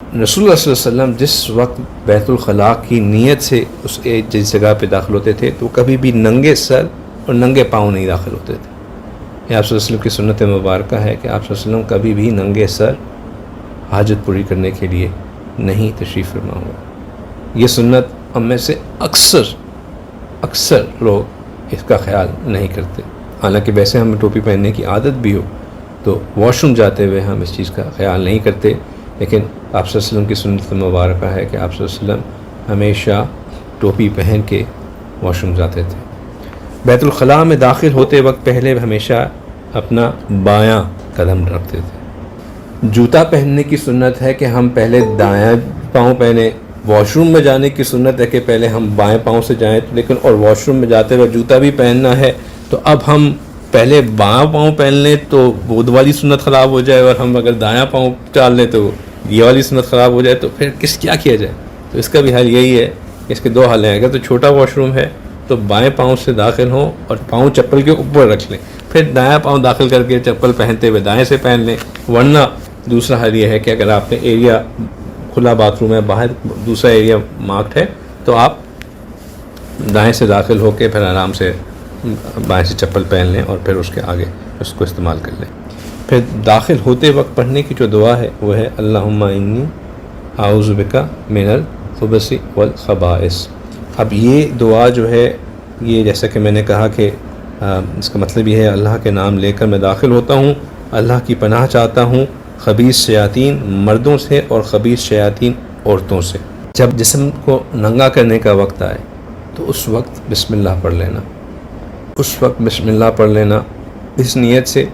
رسول اللہ صلی اللہ علیہ وسلم جس وقت بیت الخلاء کی نیت سے اس جس جگہ پہ داخل ہوتے تھے تو کبھی بھی ننگے سر اور ننگے پاؤں نہیں داخل ہوتے تھے. یہ آپ صلی اللہ علیہ وسلم کی سنت مبارکہ ہے کہ آپ صلی اللہ علیہ وسلم کبھی بھی ننگے سر حاجت پوری کرنے کے لیے نہیں تشریف فرما ہوا. یہ سنت ہم میں سے اکثر لوگ اس کا خیال نہیں کرتے. حالانکہ ویسے ہمیں ٹوپی پہننے کی عادت بھی ہو تو واش روم جاتے ہوئے ہم اس چیز کا خیال نہیں کرتے، لیکن آپ صلی اللہ علیہ وسلم کی سنت مبارکہ ہے کہ آپ صلی اللہ علیہ وسلم ہمیشہ ٹوپی پہن کے واش روم جاتے تھے. بیت الخلاء میں داخل ہوتے وقت پہلے ہمیشہ اپنا بایاں قدم رکھتے تھے. جوتا پہننے کی سنت ہے کہ ہم پہلے دایاں پاؤں پہنیں. واش روم میں جانے کی سنت ہے کہ پہلے ہم بائیں پاؤں سے جائیں، لیکن اور واش روم میں جاتے ہوئے جوتا بھی پہننا ہے تو اب ہم پہلے بایاں پاؤں پہن لیں تو وہ والی سنت خراب ہو جائے، اور ہم اگر دایاں پاؤں ڈال لیں تو یہ والی سنت خراب ہو جائے. تو پھر کیا کیا جائے؟ تو اس کا بھی حل یہی ہے، اس کے 2 حل ہیں. اگر تو چھوٹا واش روم ہے تو بائیں پاؤں سے داخل ہوں اور پاؤں چپل کے اوپر رکھ لیں، پھر دایاں پاؤں داخل کر کے چپل پہنتے ہوئے دائیں سے پہن لیں. ورنہ دوسرا حل یہ ہے کہ اگر آپ نے ایریا کھلا باتھ روم ہے، باہر دوسرا ایریا مارکڈ ہے، تو آپ دائیں سے داخل ہو کے پھر آرام سے بائیں سے چپل پہن لیں اور پھر اس کے آگے اس کو استعمال کر لیں. پھر داخل ہوتے وقت پڑھنے کی جو دعا ہے وہ ہے اللہم انی اعوذ بک من الخبث والخبائث. اب یہ دعا جو ہے، یہ جیسا کہ میں نے کہا کہ اس کا مطلب یہ ہے اللہ کے نام لے کر میں داخل ہوتا ہوں، اللہ کی پناہ چاہتا ہوں خبیث شیاطین مردوں سے اور خبیث شیاطین عورتوں سے. جب جسم کو ننگا کرنے کا وقت آئے تو اس وقت بسم اللہ پڑھ لینا. اس وقت بسم اللہ پڑھ لینا اس نیت سے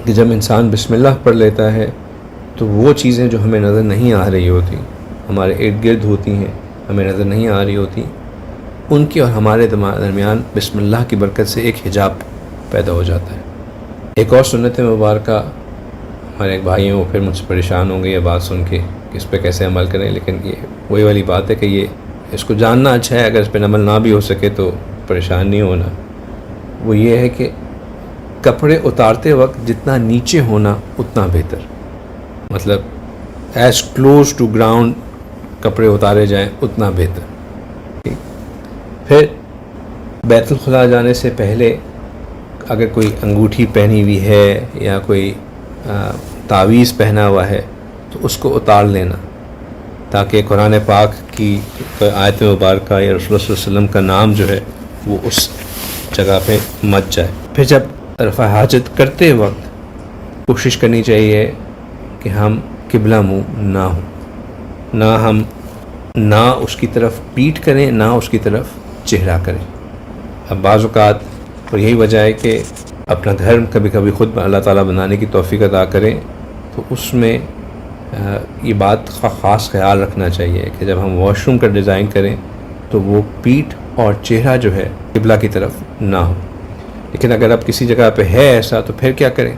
کہ جب انسان بسم اللہ پڑھ لیتا ہے تو وہ چیزیں جو ہمیں نظر نہیں آ رہی ہوتی، ہمارے ارد گرد ہوتی ہیں، ہمیں نظر نہیں آ رہی ہوتی، ان کی اور ہمارے درمیان بسم اللہ کی برکت سے ایک حجاب پیدا ہو جاتا ہے. ایک اور سنت مبارکہ، ہمارے ایک بھائی ہیں وہ پھر مجھ سے پریشان ہوں گے یہ بات سن کے کہ اس پہ کیسے عمل کریں، لیکن یہ وہی والی بات ہے کہ یہ اس کو جاننا اچھا ہے، اگر اس پہ عمل نہ بھی ہو سکے تو پریشان نہیں ہونا. وہ یہ ہے کہ کپڑے اتارتے وقت جتنا نیچے ہونا اتنا بہتر، مطلب ایز کلوز ٹو گراؤنڈ کپڑے اتارے جائیں اتنا بہتر. پھر بیت الخلاء جانے سے پہلے اگر کوئی انگوٹھی پہنی ہوئی ہے یا کوئی تعویذ پہنا ہوا ہے تو اس کو اتار لینا، تاکہ قرآن پاک کی آیت مبارکہ یا رسول اللہ صلی اللہ علیہ وسلم کا نام جو ہے وہ اس جگہ پہ مچ جائے. پھر جب رفع حاجت کرتے وقت کوشش کرنی چاہیے کہ ہم قبلہ منہ نہ ہوں، نہ اس کی طرف پیٹھ کریں، نہ اس کی طرف چہرہ کریں. اب بعض اوقات اور یہی وجہ ہے کہ اپنا گھر کبھی کبھی خود اللہ تعالیٰ بنانے کی توفیق عطا کریں تو اس میں یہ بات کا خاص خیال رکھنا چاہیے کہ جب ہم واش روم کا ڈیزائن کریں تو وہ پیٹھ اور چہرہ جو ہے قبلہ کی طرف نہ ہو. لیکن اگر اب کسی جگہ پہ ہے ایسا تو پھر کیا کریں؟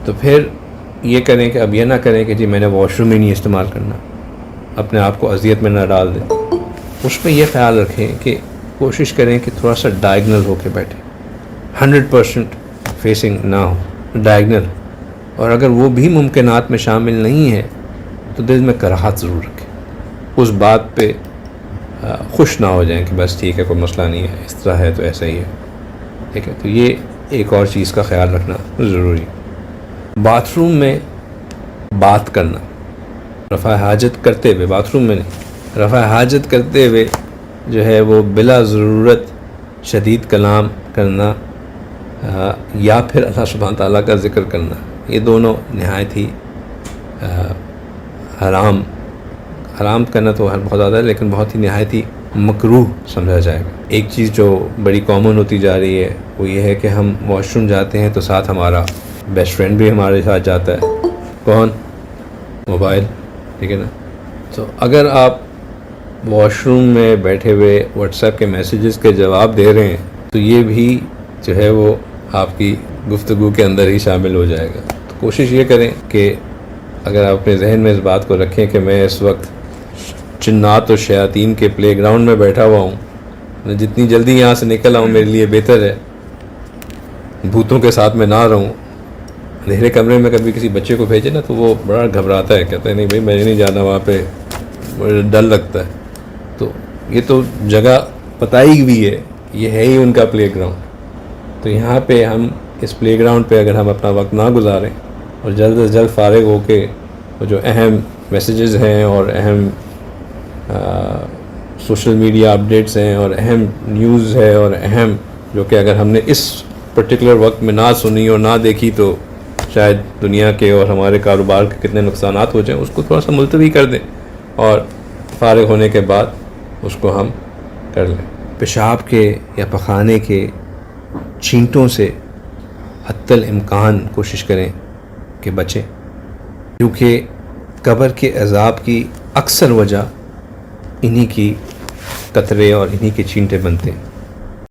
تو پھر یہ کریں کہ اب یہ نہ کریں کہ جی میں نے واش روم ہی نہیں استعمال کرنا، اپنے آپ کو اذیت میں نہ ڈال دیں. اس پہ یہ خیال رکھیں کہ کوشش کریں کہ تھوڑا سا ڈائگنل ہو کے بیٹھیں، 100% فیسنگ نہ ہو، ڈائگنل. اور اگر وہ بھی ممکنات میں شامل نہیں ہے تو دل میں کراہت ضرور رکھیں، اس بات پہ خوش نہ ہو جائیں کہ بس ٹھیک ہے کوئی مسئلہ نہیں ہے، اس طرح ہے تو ایسا ہی ہے. ٹھیک ہے، تو یہ ایک اور چیز کا خیال رکھنا ضروری. باتھ روم میں بات کرنا رفع حاجت کرتے ہوئے، باتھ روم میں نہیں، رفع حاجت کرتے ہوئے جو ہے وہ بلا ضرورت شدید کلام کرنا یا پھر اللہ سبحانہ تعالیٰ کا ذکر کرنا، یہ دونوں نہایت ہی حرام کرنا تو بہت زیادہ ہے، لیکن بہت ہی نہایت ہی مکروہ سمجھا جائے گا. ایک چیز جو بڑی کامن ہوتی جا رہی ہے وہ یہ ہے کہ ہم واش روم جاتے ہیں تو ساتھ ہمارا بیسٹ فرینڈ بھی ہمارے ساتھ جاتا ہے. کون؟ موبائل. ٹھیک ہے نا. تو اگر آپ واش روم میں بیٹھے ہوئے واٹس ایپ کے میسیجز کے جواب دے رہے ہیں تو یہ بھی جو ہے وہ آپ کی گفتگو کے اندر ہی شامل ہو جائے گا. تو کوشش یہ کریں کہ اگر آپ اپنے ذہن میں اس بات کو رکھیں کہ میں اس وقت جنات و شیاطین کے پلے گراؤنڈ میں بیٹھا ہوا ہوں، میں جتنی جلدی یہاں سے نکل آؤں میرے لیے بہتر ہے، بھوتوں کے ساتھ میں نہ رہوں. اندھیرے کمرے میں کبھی کسی بچے کو بھیجے نا تو وہ بڑا گھبراتا ہے, کہتا ہے نہیں بھائی میں نہیں جانا وہاں پہ, مجھے ڈر لگتا ہے. تو یہ تو جگہ بتائی ہوئی ہے, یہ ہے ہی ان کا پلے گراؤنڈ. تو یہاں پہ ہم اس پلے گراؤنڈ پہ اگر ہم اپنا وقت نہ گزاریں اور جلد از جلد فارغ ہو کے وہ جو اہم میسیجز ہیں اور اہم سوشل میڈیا اپڈیٹس ہیں اور اہم نیوز ہے اور اہم جو کہ اگر ہم نے اس پرٹیکولر وقت میں نہ سنی اور نہ دیکھی تو شاید دنیا کے اور ہمارے کاروبار کے کتنے نقصانات ہو جائیں, اس کو تھوڑا سا ملتوی کر دیں اور فارغ ہونے کے بعد اس کو ہم کر لیں. پیشاب کے یا پخانے کے چھینٹوں سے حتی الامکان کوشش کریں کہ بچیں, کیونکہ قبر کے عذاب کی اکثر وجہ انہی کی قطرے اور انہی کے چھینٹے بنتے ہیں.